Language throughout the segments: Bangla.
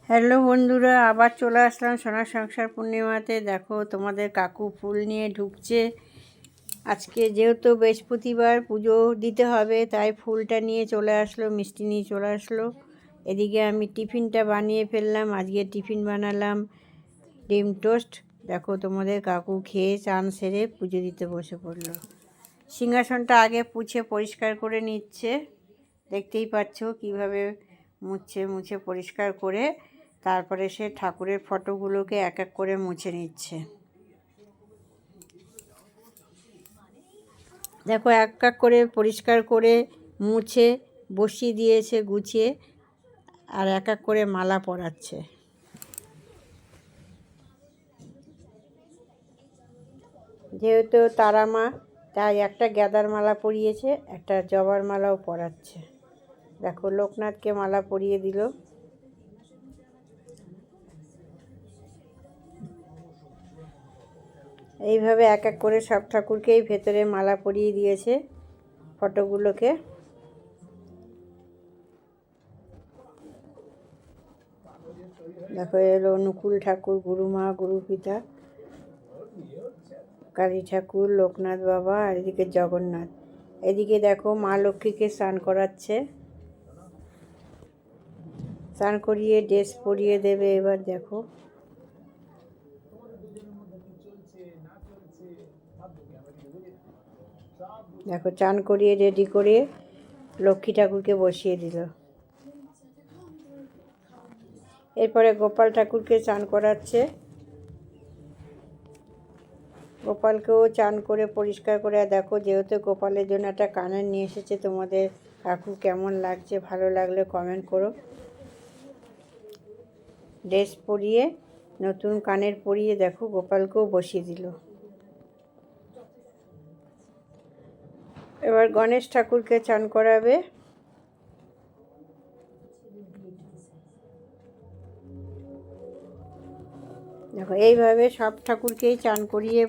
হ্যালো বন্ধুরা, আবার চলে আসলাম সোনার সংসার পূর্ণিমাতে। দেখো তোমাদের কাকু ফুল নিয়ে ঢুকছে। আজকে যেহেতু বৃহস্পতিবার পুজো দিতে হবে, তাই ফুলটা নিয়ে চলে আসলো, মিষ্টি নিয়ে চলে আসলো। এদিকে আমি টিফিনটা বানিয়ে ফেললাম। আজকে টিফিন বানালাম ডিম টোস্ট। দেখো তোমাদের কাকু খেয়ে চান সেরে পুজো দিতে বসে পড়লো। সিংহাসনটা আগে পুছে পরিষ্কার করে নিচ্ছে, দেখতেই পাচ্ছ কিভাবে মুছে পরিষ্কার করে তারপরে সে ঠাকুরের ফটোগুলোকে এক এক করে মুছে নিচ্ছে। দেখো এক এক করে পরিষ্কার করে মুছে বসিয়ে দিয়েছে গুছিয়ে, আর এক এক করে মালা পরাচ্ছে। যেহেতু তারা মা, তাই একটা গাঁদার মালা পরিয়েছে, একটা জবার মালাও পরাচ্ছে। দেখো লোকনাথকে মালা পরিয়ে দিল। এইভাবে এক এক করে সব ঠাকুরকেই ভেতরে মালা পরিয়ে দিয়েছে ফটোগুলোকে। দেখো এলো অনুকূল ঠাকুর, গুরুমা, গুরুপিতা, কালী ঠাকুর, লোকনাথ বাবা, আর এদিকে জগন্নাথ। এদিকে দেখো মা লক্ষ্মীকে স্নান করাচ্ছে, স্নান করিয়ে ড্রেস পরিয়ে দেবে। এবার দেখো দেখো চান করিয়ে রেডি করে লক্ষ্মী ঠাকুরকে বসিয়ে দিল। এরপরে গোপাল ঠাকুরকে চান করাচ্ছে। গোপালকেও চান করে পরিষ্কার করে। দেখো যেহেতু গোপালের জন্য একটা কানের নিয়ে এসেছে, তোমাদের কাকু কেমন লাগছে, ভালো লাগলে কমেন্ট করো। ড্রেস পরিয়ে নতুন কানের পরিয়ে দেখো গোপালকেও বসিয়ে দিল। এবার গণেশ ঠাকুরকে চান করাবে। দেখো এইভাবে সব ঠাকুরকেই চান করিয়ে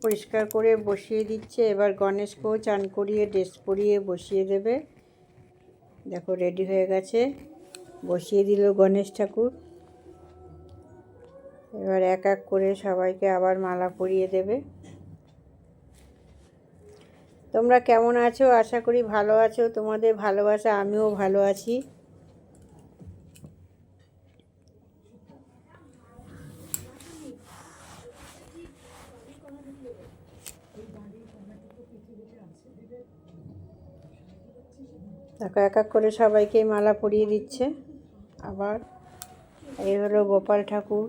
পরিষ্কার করে বসিয়ে দিচ্ছে। এবার গণেশকেও চান করিয়ে ড্রেস পরিয়ে বসিয়ে দেবে। দেখো রেডি হয়ে গেছে, বসিয়ে দিল গণেশ ঠাকুর। এবার এক এক করে সবাইকে আবার মালা পরিয়ে দেবে। তোমরা কেমন আছো? আশা করি ভালো আছো। তোমাদের ভালোবাসা আমিও ভালো আছি। দেখো এক এক করে সবাইকেই মালা পরিয়ে দিচ্ছে। আবার এই হলো গোপাল ঠাকুর।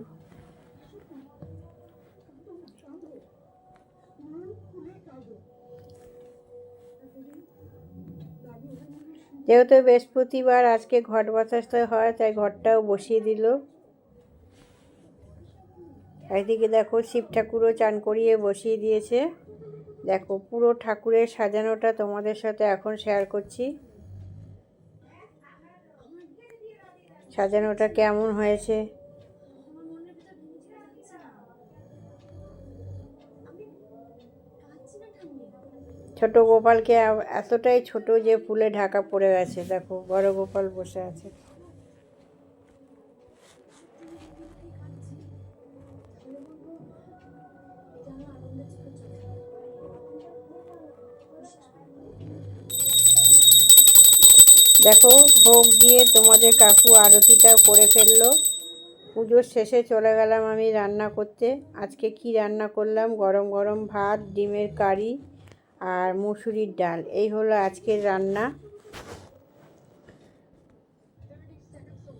যেহেতু বৃহস্পতিবার আজকে ঘট বসাতে হয়, তাই ঘরটাও বসিয়ে দিল। একদিকে দেখো শিব ঠাকুরও চান করিয়ে বসিয়ে দিয়েছে। দেখো পুরো ঠাকুরের সাজানোটা তোমাদের সাথে এখন শেয়ার করছি। সাজানোটা কেমন হয়েছে। ছোট গোপালকে এতটাই ছোট যে ফুলে ঢাকা পড়ে গেছে। দেখো বড় গোপাল বসে আছে। দেখো ভোগ দিয়ে তোমাদের কাকু আরতিটাও করে ফেললো। পুজোর শেষে চলে গেলাম আমি রান্না করতে। আজকে কি রান্না করলাম, গরম গরম ভাত, ডিমের কারি আর মুসুরির ডাল। এই হলো আজকের রান্না।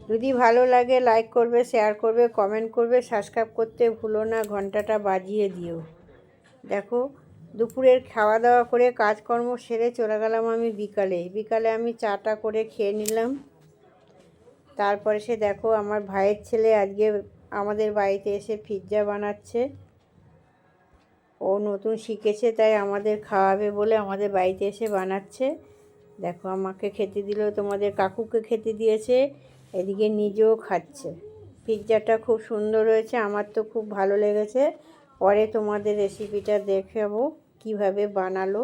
যদি ভালো লাগে লাইক করবে, শেয়ার করবে, কমেন্ট করবে, সাবস্ক্রাইব করতে ভুলো না, ঘন্টাটা বাজিয়ে দিও। দেখো দুপুরের খাওয়া দাওয়া করে কাজকর্ম সেরে চলে গেলাম আমি বিকালে আমি চাটা করে খেয়ে নিলাম। তারপরে সে দেখো আমার ভাইয়ের ছেলে আজকে আমাদের বাড়িতে এসে পিৎজা বানাচ্ছে। ও নতুন শিখেছে, তাই আমাদের খাওয়াবে বলে আমাদের বাড়িতে এসে বানাচ্ছে। দেখো আমাকে খেতে দিল, তোমাদের কাকুকে খেতে দিয়েছে, এদিকে নিজেও খাচ্ছে। পিৎজাটা খুব সুন্দর হয়েছে, আমার তো খুব ভালো লেগেছে। পরে তোমাদের রেসিপিটা দেখাবো কিভাবে বানালো।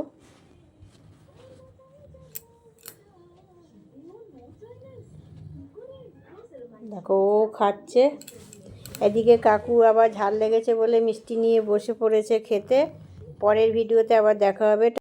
দেখো ও খাচ্ছে, এদিকে কাকু আবার ঝাল লেগেছে বলে মিষ্টি নিয়ে বসে পড়েছে খেতে। পরের ভিডিওতে আবার দেখা হবে।